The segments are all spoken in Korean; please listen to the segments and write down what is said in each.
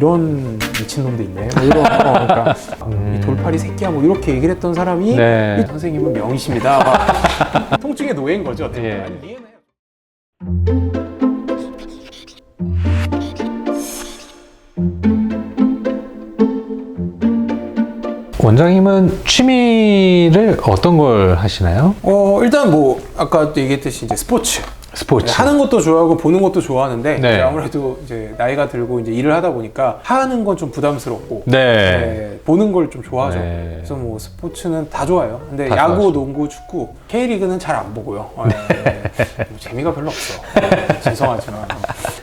이런 미친놈도 있네. 뭐 이런 그러니까 이 돌팔이 새끼야 뭐 이렇게 얘기를 했던 사람이 네. 이 선생님은 명의십니다. 막 통증의 노예인 거죠. 어떻게 예. 보면. 이해는 해요. 원장님은 취미를 어떤 걸 하시나요? 일단 뭐 아까 얘기했듯이 이제 스포츠. 스포츠. 하는 것도 좋아하고 보는 것도 좋아하는데 네. 이제 아무래도 이제 나이가 들고 이제 일을 하다 보니까 하는 건 좀 부담스럽고 네. 보는 걸 좀 좋아하죠. 네. 그래서 뭐 스포츠는 다 좋아요. 근데 다 야구, 좋아하죠. 농구, 축구, K리그는 잘 안 보고요. 뭐 재미가 별로 없어. 죄송하지만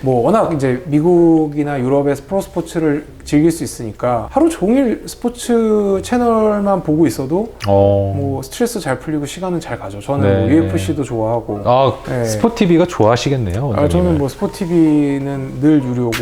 뭐 워낙 이제 미국이나 유럽에서 프로 스포츠를 즐길 수 있으니까 하루 종일 스포츠 채널만 보고 있어도 뭐 스트레스 잘 풀리고 시간은 잘 가죠. 저는 네. 뭐 UFC도 좋아하고 네. 스포티비가 좋아하시겠네요. 원장님은. 저는 뭐 스포티비는 늘 유료고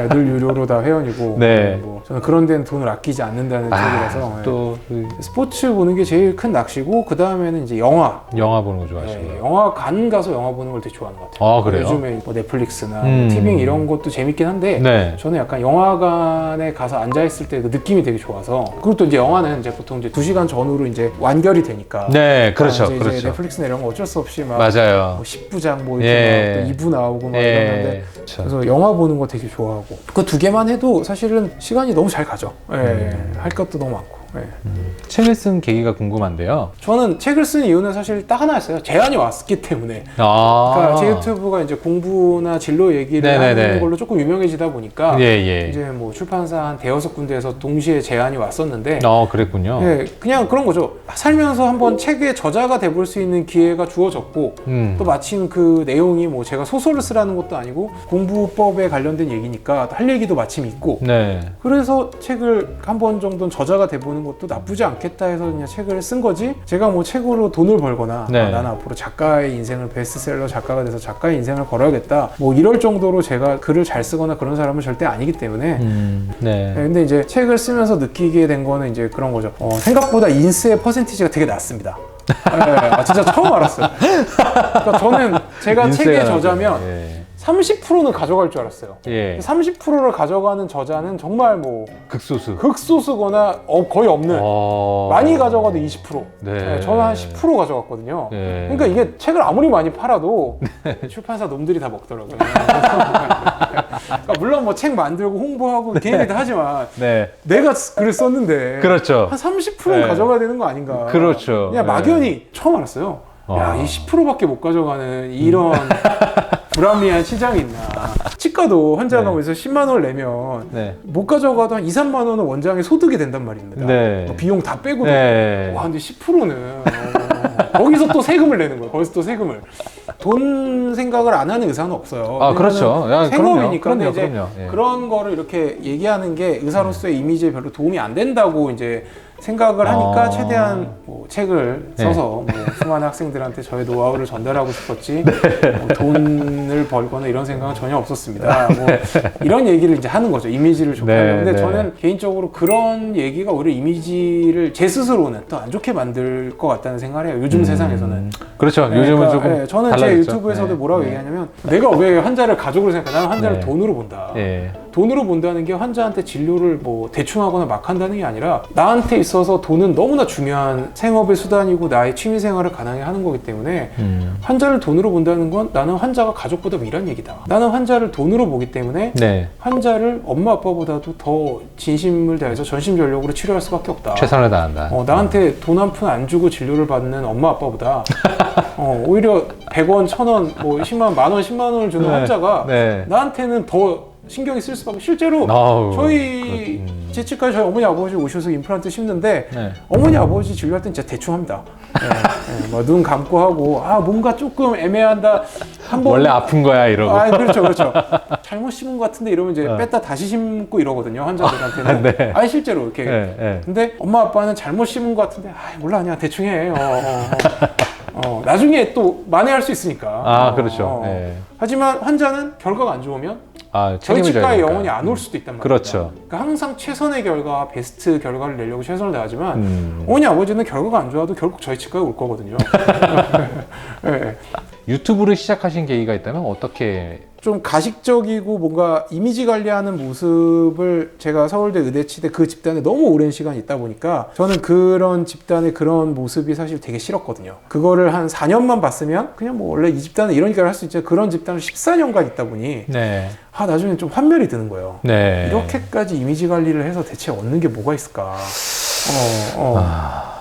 늘 유료로 다 회원이고 네. 뭐 저는 그런 데는 돈을 아끼지 않는다는 쪽이라서 또 스포츠 보는 게 제일 큰 낚시고 그 다음에는 이제 영화 보는 거 좋아하시고요. 영화관 가서 영화 보는 걸 되게 좋아하는 것 같아요. 그래요? 요즘에 뭐 넷플릭스나 티빙 이런 것도 재밌긴 한데 네. 저는 약간 영화관에 가서 앉아있을 때 그 느낌이 되게 좋아서 그리고 또 이제 영화는 이제 보통 이제 2시간 전후로 이제 완결이 되니까 네, 그렇죠. 이제 그렇죠. 넷플릭스나 이런 거 어쩔 수 없이 막 맞아요. 10부작 뭐 이렇게 예. 막 2부 나오고 막 예. 이러는데 그렇죠. 그래서 영화 보는 거 되게 좋아하고 그 두 개만 해도 사실은 시간이 너무 잘 가죠. 할 것도 너무 많고. 책을 쓴 계기가 궁금한데요. 저는 책을 쓴 이유는 사실 딱 하나였어요. 제안이 왔기 때문에. 그러니까 제 유튜브가 이제 공부나 진로 얘기를 하는 걸로 조금 유명해지다 보니까 이제 뭐 출판사 한 대여섯 군데에서 동시에 제안이 왔었는데 그랬군요. 그냥 그런 거죠. 살면서 한번 책의 저자가 돼볼 수 있는 기회가 주어졌고 또 마침 그 내용이 뭐 제가 소설을 쓰라는 것도 아니고 공부법에 관련된 얘기니까 할 얘기도 마침 있고 그래서 책을 한 번 정도는 저자가 돼보는 것도 나쁘지 않겠다 해서 그냥 책을 쓴 거지 제가 뭐 책으로 돈을 벌거나 나는 앞으로 작가의 인생을 베스트셀러 작가가 돼서 작가의 인생을 걸어야겠다 뭐 이럴 정도로 제가 글을 잘 쓰거나 그런 사람은 절대 아니기 때문에 근데 이제 책을 쓰면서 느끼게 된 거는 이제 그런 거죠. 생각보다 인스의 퍼센티지가 되게 낮습니다. 진짜 처음 알았어요. 그러니까 저는 제가 책의 저자면 30%는 가져갈 줄 알았어요. 30%를 가져가는 저자는 정말 뭐 극소수거나 거의 없는 많이 가져가도 20%. 저는 한 10% 가져갔거든요. 그러니까 이게 책을 아무리 많이 팔아도 출판사 놈들이 다 먹더라고요. 그러니까 물론 뭐 책 만들고 홍보하고 걔네도 하지만 내가 글을 썼는데 그렇죠. 한 30%는 가져가야 되는 거 아닌가. 그렇죠. 그냥 막연히 처음 알았어요. 야, 이 10%밖에 못 가져가는 이런 불합리한 시장이 있나. 치과도 환자가 그래서 10만 원을 내면 못 가져가도 한 2, 3만 원은 원장의 소득이 된단 말입니다. 비용 다 빼고도. 와, 근데 10%는 거기서 또 세금을 내는 거예요. 거기서 또 세금을. 돈 생각을 안 하는 의사는 없어요. 그렇죠. 생업이니까. 그럼요. 그런 거를 이렇게 얘기하는 게 의사로서의 이미지에 별로 도움이 안 된다고 이제 생각을 하니까 최대한 뭐 책을 써서 뭐 수많은 학생들한테 저의 노하우를 전달하고 싶었지 뭐 돈을 벌거나 이런 생각은 전혀 없었습니다. 뭐 이런 얘기를 이제 하는 거죠. 이미지를 좋게 하려고. 근데 저는 개인적으로 그런 얘기가 오히려 이미지를 제 스스로는 더 안 좋게 만들 것 같다는 생각을 해요. 요즘 세상에서는. 그렇죠. 요즘은 조금 저는 달라졌죠. 제 유튜브에서도 뭐라고 얘기하냐면 내가 왜 환자를 가족으로 생각해? 나는 환자를 돈으로 본다. 돈으로 본다는 게 환자한테 진료를 뭐 대충 하거나 막 한다는 게 아니라 나한테 있어서 돈은 너무나 중요한 생업의 수단이고 나의 취미 생활을 가능하게 하는 거기 때문에 환자를 돈으로 본다는 건 나는 환자가 가족보다 위란 얘기다. 나는 환자를 돈으로 보기 때문에 환자를 엄마 아빠보다도 더 진심을 다해서 전심전력으로 치료할 수밖에 없다. 최선을 다한다. 나한테 돈 한 푼 안 주고 진료를 받는 엄마 아빠보다 오히려 100원, 1000원, 뭐 10만, 만원, 10만 원을 주는 환자가 나한테는 더 신경이 쓸 수밖에. 실제로 저희 제 치과에 저희 어머니 아버지 오셔서 임플란트 심는데 어머니 아버지 진료할 땐 진짜 대충 합니다. 뭐 눈 감고 하고 뭔가 조금 애매한다. 한번 원래 아픈 거야 이러고. 그렇죠. 잘못 심은 것 같은데 이러면 이제 뺐다 다시 심고 이러거든요. 환자들한테는. 실제로 이렇게. 근데 엄마 아빠는 잘못 심은 것 같은데 몰라 그냥 대충 해. 나중에 또 만회할 수 있으니까. 그렇죠. 하지만 환자는 결과가 안 좋으면 저희 치과에 영원히 안 올 수도 있단 말이에요. 그렇죠. 그러니까 항상 최선의 결과, 베스트 결과를 내려고 최선을 다하지만 어머니 아버지는 결과가 안 좋아도 결국 저희 치과에 올 거거든요. 유튜브를 시작하신 계기가 있다면 어떻게 좀 가식적이고 뭔가 이미지 관리하는 모습을 제가 서울대 의대치대 그 집단에 너무 오랜 시간 있다 보니까 저는 그런 집단의 그런 모습이 사실 되게 싫었거든요. 그거를 한 4년만 봤으면 그냥 뭐 원래 이 집단은 이런 얘기를 할 수 있죠. 그런 집단을 14년간 있다 보니 네. 나중에 좀 환멸이 드는 거예요. 네. 이렇게까지 이미지 관리를 해서 대체 얻는 게 뭐가 있을까?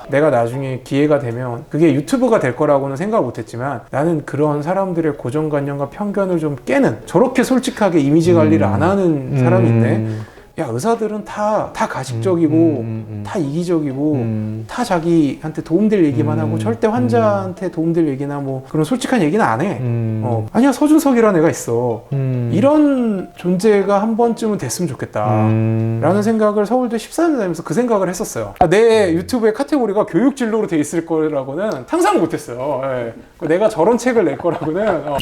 내가 나중에 기회가 되면 그게 유튜브가 될 거라고는 생각 못 했지만 나는 그런 사람들의 고정관념과 편견을 좀 깨는 저렇게 솔직하게 이미지 관리를 안 하는 사람인데 야 의사들은 다 가식적이고 다 이기적이고 다 자기한테 도움될 얘기만 하고 절대 환자한테 도움될 얘기나 뭐 그런 솔직한 얘기는 안 해. 아니야 서준석이라는 애가 있어. 이런 존재가 한 번쯤은 됐으면 좋겠다 라는 생각을 서울대 14년 다니면서 그 생각을 했었어요. 내 유튜브의 카테고리가 교육 진로로 돼 있을 거라고는 상상 못 했어요. 예. 내가 저런 책을 낼 거라고는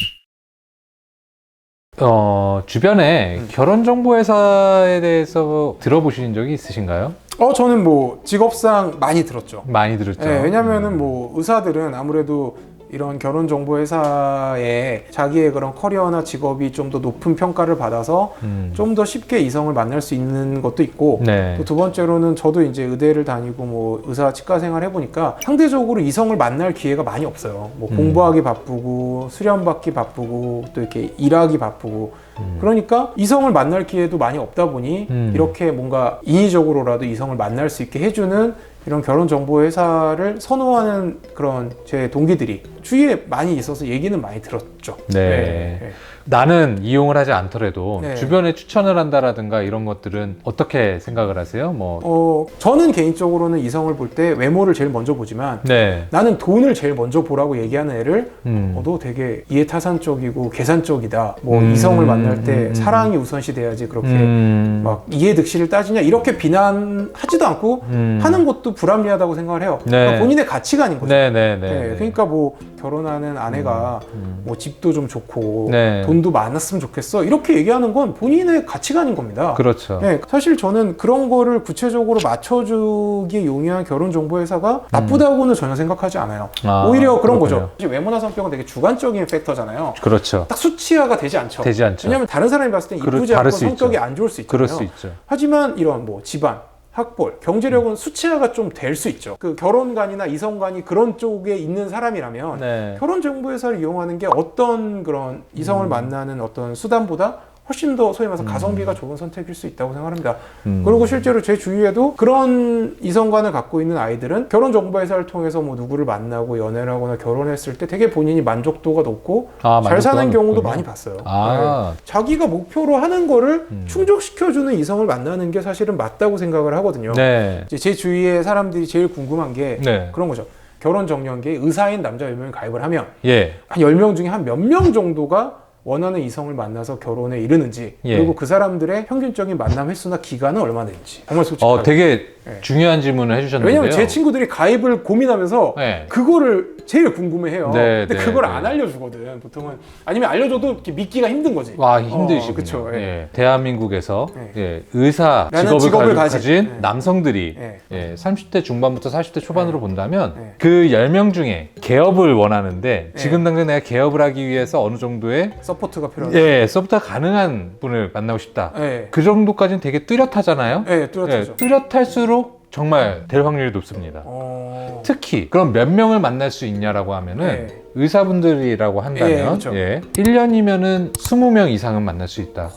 주변에 결혼정보회사에 대해서 들어보신 적이 있으신가요? 저는 뭐 직업상 많이 들었죠. 많이 들었죠. 네, 왜냐면은 뭐 의사들은 아무래도 이런 결혼정보회사에 자기의 그런 커리어나 직업이 좀 더 높은 평가를 받아서 좀 더 쉽게 이성을 만날 수 있는 것도 있고 네. 또 두 번째로는 저도 이제 의대를 다니고 뭐 의사 치과 생활 해보니까 상대적으로 이성을 만날 기회가 많이 없어요. 뭐 공부하기 바쁘고 수련 받기 바쁘고 또 이렇게 일하기 바쁘고 그러니까 이성을 만날 기회도 많이 없다 보니 이렇게 뭔가 인위적으로라도 이성을 만날 수 있게 해주는 이런 결혼정보회사를 선호하는 그런 제 동기들이 주위에 많이 있어서 얘기는 많이 들었죠. 네. 나는 이용을 하지 않더라도 네. 주변에 추천을 한다라든가 이런 것들은 어떻게 생각을 하세요? 저는 개인적으로는 이성을 볼 때 외모를 제일 먼저 보지만 네. 나는 돈을 제일 먼저 보라고 얘기하는 애를 너 되게 이해타산적이고 계산적이다. 뭐 이성을 만날 때 사랑이 우선시 돼야지 그렇게 막 이해득실을 따지냐 이렇게 비난하지도 않고 하는 것도 불합리하다고 생각을 해요. 네. 그러니까 본인의 가치관인 거죠. 네. 그러니까 뭐 결혼하는 아내가 뭐 집도 좀 좋고 네. 돈도 많았으면 좋겠어 이렇게 얘기하는 건 본인의 가치관인 겁니다. 그렇죠. 네, 사실 저는 그런 거를 구체적으로 맞춰주기에 용이한 결혼정보회사가 나쁘다고는 전혀 생각하지 않아요. 오히려 그런 그렇군요. 거죠. 외모나 성격은 되게 주관적인 팩터잖아요. 그렇죠. 딱 수치화가 되지 않죠. 되지 않죠. 왜냐하면 다른 사람이 봤을 때 이쁘지 다를 않고 수 성격이 있죠. 안 좋을 수 있잖아요. 그럴 수 있죠. 하지만 이런 뭐 집안, 학벌, 경제력은 수치화가 좀 될 수 있죠. 그 결혼관이나 이성관이 그런 쪽에 있는 사람이라면 네. 결혼정보회사를 이용하는 게 어떤 그런 이성을 만나는 어떤 수단보다 훨씬 더 소위 말해서 가성비가 좋은 선택일 수 있다고 생각합니다. 그리고 실제로 제 주위에도 그런 이성관을 갖고 있는 아이들은 결혼정보회사를 통해서 뭐 누구를 만나고 연애를 하거나 결혼했을 때 되게 본인이 만족도가 높고 잘 사는 경우도 많이 봤어요. 네. 자기가 목표로 하는 거를 충족시켜주는 이성을 만나는 게 사실은 맞다고 생각을 하거든요. 네. 이제 제 주위의 사람들이 제일 궁금한 게 네. 그런 거죠. 결혼 정년기에 의사인 남자 10명이 가입을 하면 예. 한 10명 중에 한 몇 명 정도가 원하는 이성을 만나서 결혼에 이르는지 예. 그리고 그 사람들의 평균적인 만남 횟수나 기간은 얼마나 되는지 정말 솔직하게 되게 네. 중요한 질문을 해주셨는데요. 왜냐면 제 친구들이 가입을 고민하면서 네. 그거를 제일 궁금해해요. 네, 근데 네, 그걸 네. 안 알려주거든 보통은. 아니면 알려줘도 이렇게 믿기가 힘든 거지. 와, 힘드시군요. 그쵸, 예. 예. 대한민국에서 네. 예, 의사 라는 직업을 가진 네. 남성들이 네. 예, 30대 중반부터 40대 초반으로 본다면 네. 그 10명 중에 개업을 원하는데 네. 지금 당장 내가 개업을 하기 위해서 어느 정도의 서포트가 필요하다. 예, 서포트가 가능한 분을 만나고 싶다. 네. 그 정도까지는 되게 뚜렷하잖아요. 네, 뚜렷하죠. 예, 뚜렷할수록 정말 될 확률이 높습니다. 특히 그럼 몇 명을 만날 수 있냐라고 하면은 네. 의사분들이라고 한다면 예, 그렇죠. 1년이면은 20명 이상은 만날 수 있다.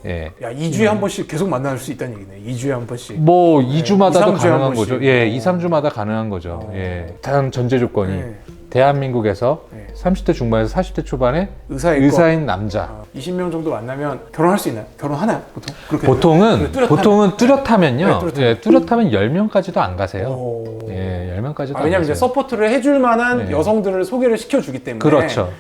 예. 야, 2주에 한 번씩 계속 만날 수 있다는 얘기네. 2주에 한 번씩. 뭐 2주마다도 2, 3주에 한 가능한 번씩. 거죠. 예, 2, 3주마다 가능한 거죠. 예. 단 전제 조건이 네. 대한민국에서 네. 30대 중반에서 40대 초반에 의사일 의사인 남자. 20명 정도 만나면 결혼할 수 있나요? 결혼하나요? 보통? 그렇게 보통은 뚜렷하면요. 네, 뚜렷하면. 예, 뚜렷하면 10명까지도 안 가세요. 오. 예, 10명까지도 안 왜냐면 이제 가세요. 서포트를 해줄 만한 네. 여성들을 소개를 시켜주기 때문에. 그렇죠.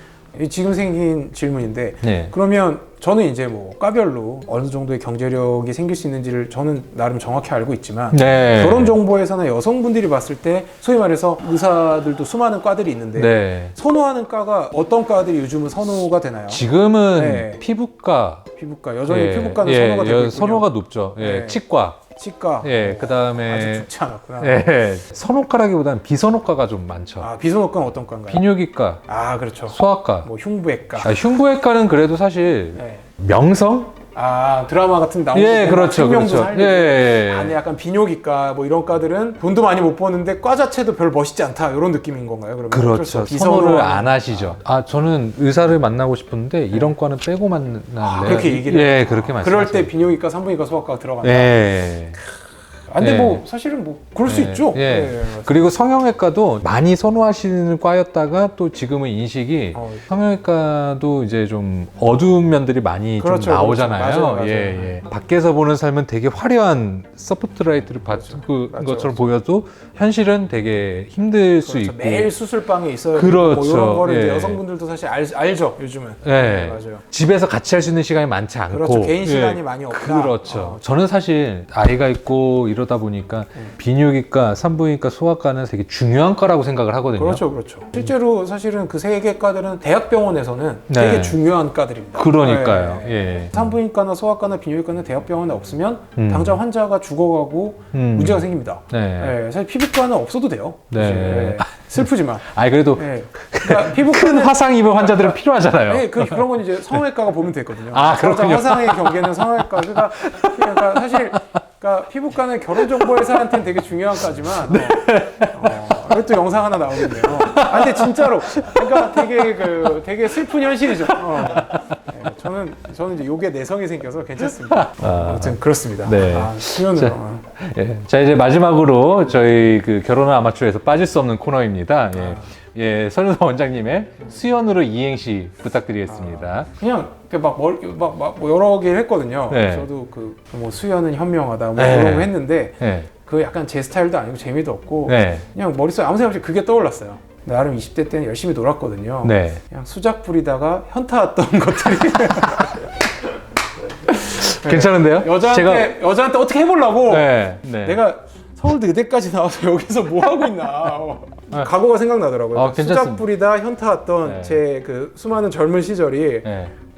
지금 생긴 질문인데 네. 그러면 저는 이제 뭐 과별로 어느 정도의 경제력이 생길 수 있는지를 저는 나름 정확히 알고 있지만 네. 결혼정보회사나 여성분들이 봤을 때 소위 말해서 의사들도 수많은 과들이 있는데 네. 선호하는 과가 어떤 과들이 요즘은 선호가 되나요? 지금은 네. 피부과 피부과 여전히 피부과는 선호가 되고 있군요. 선호가 높죠. 예, 네. 치과 치과. 예, 그 아주 다음에 좋지 않았구나. 예, 선호과라기보다는 비선호과가 좀 많죠. 아, 비선호과는 어떤 과인가요? 비뇨기과, 아, 그렇죠. 소아과, 뭐 흉부외과. 흉부외과는 그래도 사실 네. 명성? 아, 드라마 같은 데 나오는 예, 그렇죠, 생명도 그렇죠. 살리고. 예. 안에 약간 비뇨기과 뭐 이런 과들은 돈도 많이 못 버는데 과 자체도 별 멋있지 않다 이런 느낌인 건가요? 그러면 그렇죠. 선호를 안 하시죠. 저는 의사를 만나고 싶은데 이런 과는 빼고 만날래요. 그렇게 얘기를 예, 해요. 그렇게 말씀하세요. 그럴 때 비뇨기과, 산부인과, 소아과가 들어간다. 예. 아, 근데 예. 뭐 사실은 뭐 그럴 수 예, 있죠. 예. 예. 그리고 성형외과도 많이 선호하시는 과였다가 또 지금은 인식이 성형외과도 이제 좀 어두운 면들이 많이 그렇죠, 좀 나오잖아요. 그렇죠. 맞아요, 맞아요. 예, 예. 밖에서 보는 삶은 되게 화려한 서포트라이트를 받은 맞아요, 것처럼 보여도 현실은 되게 힘들 수 그렇죠. 있고. 매일 수술방에 있어야 그렇죠. 뭐 이런 거를 이제 예. 여성분들도 사실 알죠 요즘은. 예. 네, 맞아요. 집에서 같이 할 수 있는 시간이 많지 않고. 그렇죠. 개인 시간이 예. 많이 없다. 그렇죠. 저는 사실 아이가 있고 이러다 보니까 비뇨기과, 산부인과, 소아과는 되게 중요한 과라고 생각을 하거든요. 그렇죠, 그렇죠. 실제로 사실은 그 세 개 과들은 대학병원에서는 네. 되게 중요한 과들입니다. 그러니까요. 네. 예. 산부인과나 소아과나 비뇨기과는 대학병원에 없으면 당장 환자가 죽어가고 문제가 생깁니다. 네. 사실 피부과는 없어도 돼요. 네. 사실. 슬프지만. 그래도 그러니까 큰 피부과는 화상 입은 환자들은 필요하잖아요. 네, 그런 건 이제 성형외과가 보면 되거든요. 그렇군요. 화상의 경계는 성형외과. 그러니까 사실 그러니까 피부과는 결혼정보회사한테는 되게 중요한 과지만 이것도 영상 하나 나오겠네요. 근데 진짜로 그러니까 되게 슬픈 현실이죠. 네, 저는 이제 요게 내성이 생겨서 괜찮습니다. 아무튼 그렇습니다. 네. 수연으로. 자, 이제 마지막으로 저희 그 결혼은 아마추어에서 빠질 수 없는 코너입니다. 예, 선우석 원장님의 수연으로 이행시 부탁드리겠습니다. 그냥 막 여러 개를 했거든요. 네. 저도 뭐 수연은 현명하다 뭐 네. 그런 거 했는데 네. 그 약간 제 스타일도 아니고 재미도 없고 네. 그냥 머릿속에 아무 생각 없이 그게 떠올랐어요. 나름 20대 때는 열심히 놀았거든요. 네. 그냥 수작 부리다가 현타 왔던 것들이 괜찮은데요? 여자한테 어떻게 해보려고 네. 내가 서울대 의대까지 나와서 여기서 뭐 하고 있나 과거가 생각나더라고요. 수작 부리다 현타 왔던 제 그 수많은 젊은 시절이.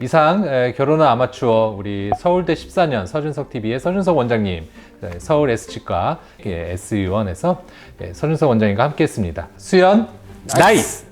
이상 결혼은 아마추어 우리 서울대 14년 서준석 TV의 서준석 원장님, 서울 S치과 S의원에서 서준석 원장님과 함께했습니다. 수연 나이스.